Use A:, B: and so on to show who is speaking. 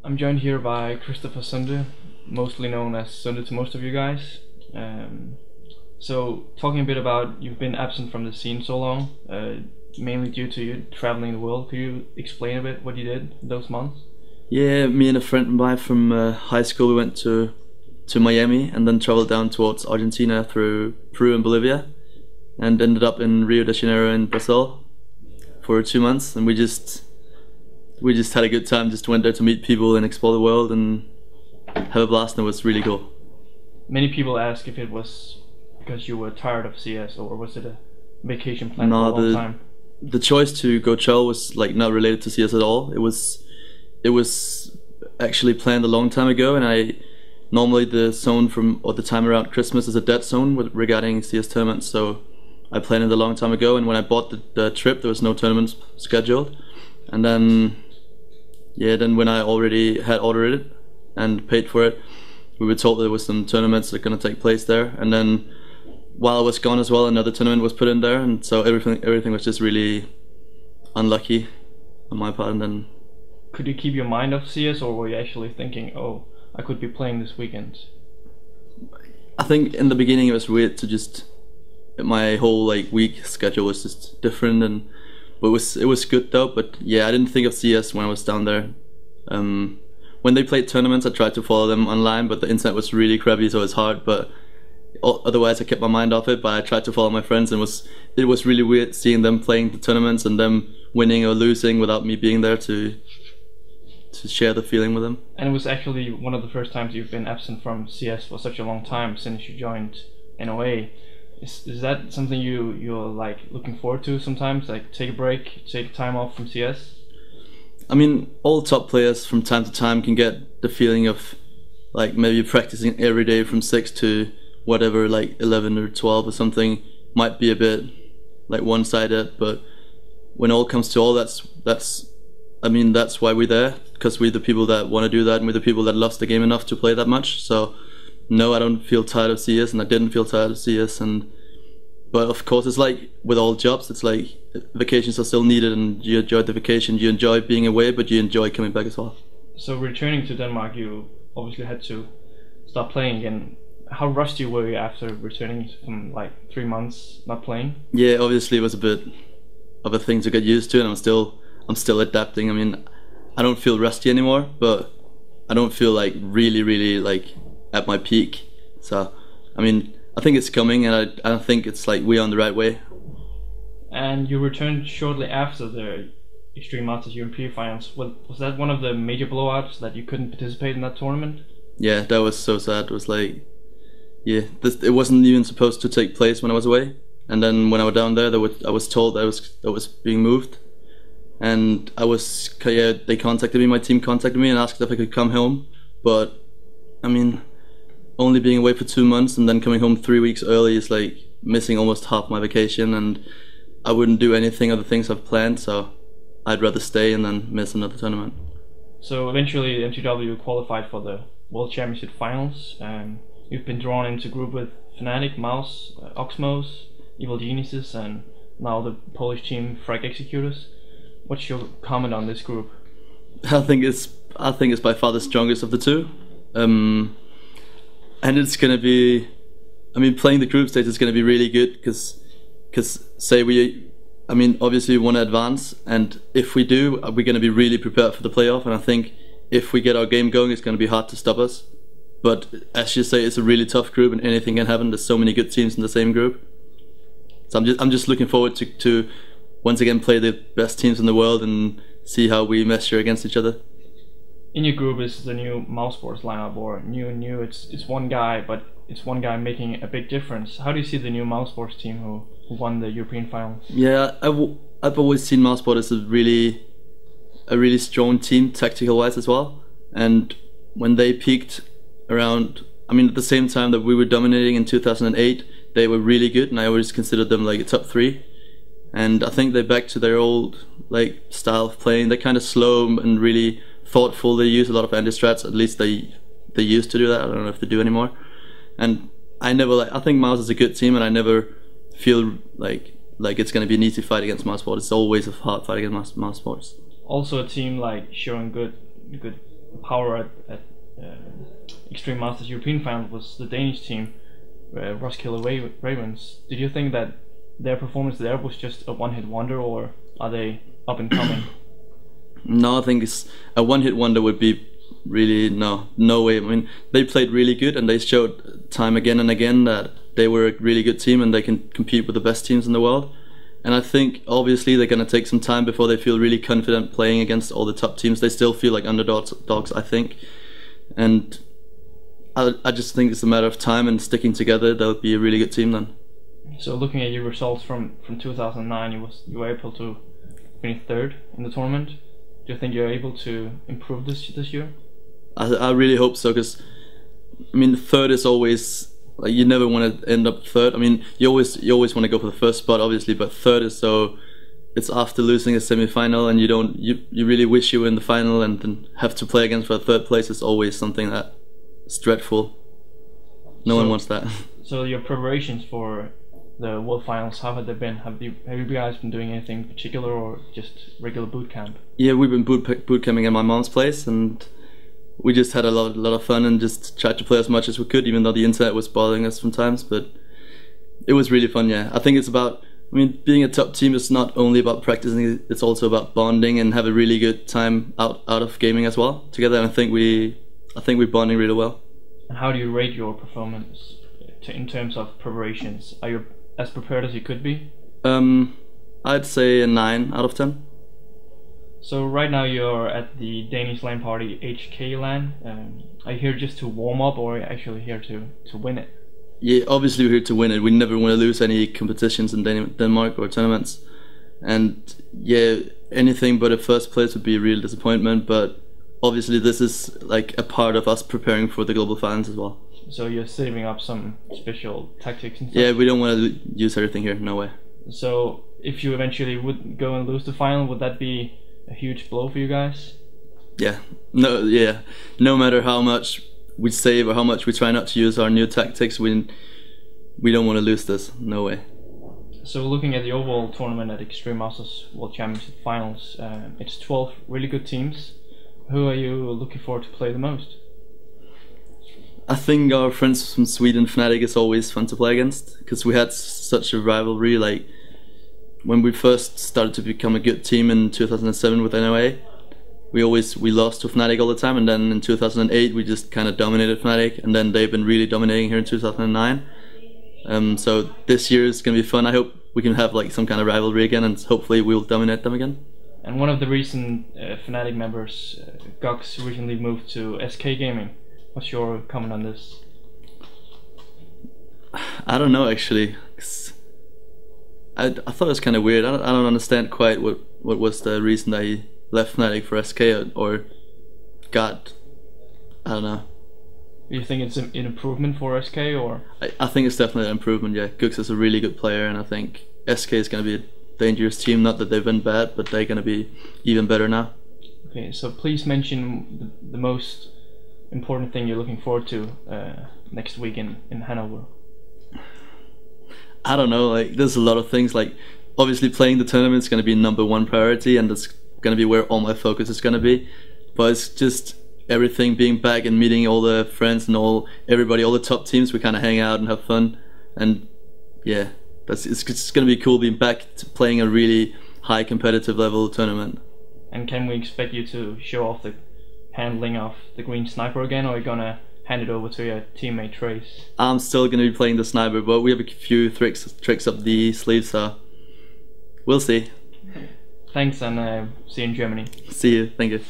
A: I'm joined here by Christoffer Sunde, mostly known as Sunde to most of you guys. So, talking a bit about you've been absent from the scene so long, mainly due to you traveling the world. Could you explain a bit what you did those months?
B: Yeah, me and a friend of mine from high school, we went to Miami and then traveled down towards Argentina through Peru and Bolivia, and ended up in Rio de Janeiro in Brazil for 2 months. And we just had a good time. Just went there to meet people and explore the world and have a blast, and it was really cool.
A: Many people ask if it was because you were tired of CS, or was it a vacation plan for a long time?
B: The choice to go travel was like not related to CS at all. It was actually planned a long time ago, and normally the zone the time around Christmas is a dead zone regarding CS tournaments. So I planned it a long time ago, and when I bought the trip, there was no tournaments scheduled. And then when I already had ordered it and paid for it, we were told there was some tournaments that are going to take place there. And then while I was gone as well, another tournament was put in there, and so everything was just really unlucky on my part. And then,
A: could you keep your mind off CS, or were you actually thinking, oh, I could be playing this weekend?
B: I think in the beginning it was weird to my whole week schedule was just different, but it was good though. But yeah, I didn't think of CS when I was down there. When they played tournaments, I tried to follow them online, but the internet was really crappy, so it's hard. But otherwise, I kept my mind off it. But I tried to follow my friends, and it was really weird seeing them playing the tournaments and them winning or losing without me being there to share the feeling with them.
A: And it was actually one of the first times you've been absent from CS for such a long time since you joined NOA. Is that something you're like looking forward to sometimes? Like take a break, take time off from CS?
B: I mean, all top players from time to time can get the feeling of like maybe practicing every day from 6 to whatever, like 11 or 12 or something, might be a bit like one-sided. But when all comes to all, that's why we're there, because we're the people that want to do that, and we're the people that loves the game enough to play that much. So no, I don't feel tired of CS, and I didn't feel tired of CS. But of course, it's like with all jobs, it's like vacations are still needed, and you enjoy the vacation, you enjoy being away, but you enjoy coming back as well.
A: So returning to Denmark, you obviously had to start playing again. How rusty were you after returning from like 3 months not playing?
B: Yeah, obviously it was a bit of a thing to get used to, and I'm still adapting. I mean, I don't feel rusty anymore, but I don't feel like really like at my peak. So I mean, I think it's coming, and I think it's like we're on the right way.
A: And you returned shortly after the Extreme Masters European Finals. Was that one of the major blowouts that you couldn't participate in that tournament?
B: Yeah, that was so sad. It was like, yeah, it wasn't even supposed to take place when I was away, and then when I was down there, I was told that was being moved, and they contacted me. My team contacted me and asked if I could come home, but I mean, only being away for 2 months and then coming home 3 weeks early is like missing almost half my vacation, and I wouldn't do anything of the things I've planned, so I'd rather stay and then miss another tournament.
A: So eventually MTW qualified for the World Championship Finals. You've been drawn into group with Fnatic, Mouse, Oxmos, Evil Geniuses, and now the Polish team Frag Executors. What's your comment on this group?
B: I think it's by far the strongest of the two. And it's gonna be, I mean, playing the group stage is gonna be really good, because obviously we want to advance, and if we do, we're gonna be really prepared for the playoff. And I think if we get our game going, it's gonna be hard to stop us. But as you say, it's a really tough group, and anything can happen. There's so many good teams in the same group. So I'm just looking forward to once again play the best teams in the world and see how we measure against each other.
A: In your group is the new Mouse Sports lineup, or new. It's one guy, but it's one guy making a big difference. How do you see the new Mouse Sports team who won the European finals?
B: Yeah, I've always seen Mouse Sports as a really strong team, tactical wise as well. And when they peaked around, I mean, at the same time that we were dominating in 2008, they were really good, and I always considered them like a top 3. And I think they're back to their old like style of playing. They're kind of slow and really thoughtful. They use a lot of anti-strats. At least they used to do that. I don't know if they do anymore. And I think Mouse is a good team, and I never feel like it's going to be an easy fight against Mouse Sports. It's always a hard fight against Mouse Sports.
A: Also a team like showing good power at Extreme Masters European final was the Danish team, Roskilde Ravens. Did you think that their performance there was just a one-hit wonder, or are they up and coming?
B: No, I think it's a one-hit wonder would be really no way. I mean, they played really good and they showed time again and again that they were a really good team and they can compete with the best teams in the world. And I think obviously they're going to take some time before they feel really confident playing against all the top teams. They still feel like underdogs, I think. And I just think it's a matter of time and sticking together. They'll be a really good team then.
A: So looking at your results from 2009, you were able to finish third in the tournament. Do you think you're able to improve this year?
B: I really hope so, because I mean, third is always like, you never want to end up third. I mean, you always want to go for the first spot, obviously, but third is so, it's after losing a semi-final and you really wish you were in the final and then have to play again for a third place. Is always something that's dreadful. No one wants that.
A: So your preparations for the World Finals, how have they been? Have you guys been doing anything particular or just regular boot camp?
B: Yeah, we've been boot camping at my mom's place, and we just had a lot of fun and just tried to play as much as we could, even though the internet was bothering us sometimes. But it was really fun. Yeah, I think it's about, I mean, being a top team is not only about practicing; it's also about bonding and have a really good time out of gaming as well together. And I think we're bonding really well.
A: And how do you rate your performance in terms of preparations? Are you as prepared as you could be?
B: I'd say a 9 out of 10.
A: So right now you're at the Danish LAN party HK LAN. Are you here just to warm up, or are you actually here to win it?
B: Yeah, obviously we're here to win it. We never want to lose any competitions in Denmark or tournaments. And yeah, anything but a first place would be a real disappointment, but obviously this is like a part of us preparing for the global finals as well.
A: So you're saving up some special tactics and stuff?
B: Yeah, we don't want to use everything here, no way.
A: So if you eventually would go and lose the final, would that be a huge blow for you guys?
B: Yeah, no matter how much we save or how much we try not to use our new tactics, we don't want to lose this, no way.
A: So looking at the overall tournament at Extreme Masters World Championship Finals, it's 12 really good teams. Who are you looking forward to play the most?
B: I think our friends from Sweden, Fnatic, is always fun to play against, because we had such a rivalry. Like when we first started to become a good team in 2007 with NOA, we lost to Fnatic all the time, and then in 2008 we just kind of dominated Fnatic, and then they've been really dominating here in 2009. So this year is gonna be fun. I hope we can have like some kind of rivalry again, and hopefully we'll dominate them again.
A: And one of the recent Fnatic members, Gox, recently moved to SK Gaming. What's your comment on this?
B: I don't know actually. I thought it was kind of weird. I don't understand quite what was the reason that he left Fnatic for SK or got. I don't know.
A: Do you think it's an improvement for SK, or?
B: I think it's definitely an improvement. Yeah, Gux is a really good player, and I think SK is going to be a dangerous team. Not that they've been bad, but they're going to be even better now.
A: Okay, so please mention the most important thing you're looking forward to next week in Hanover.
B: I don't know, like there's a lot of things. Like obviously playing the tournament is going to be #1 priority, and that's going to be where all my focus is going to be. But it's just everything, being back and meeting all the friends and everybody, all the top teams. We kind of hang out and have fun, and yeah, it's going to be cool being back to playing a really high competitive level tournament. And
A: can we expect you to show off the handling of the green sniper again, or are you gonna hand it over to your teammate Trace?
B: I'm still gonna be playing the sniper, but we have a few tricks up the sleeve, so we'll see.
A: Thanks, and see you in Germany.
B: See you, thank you.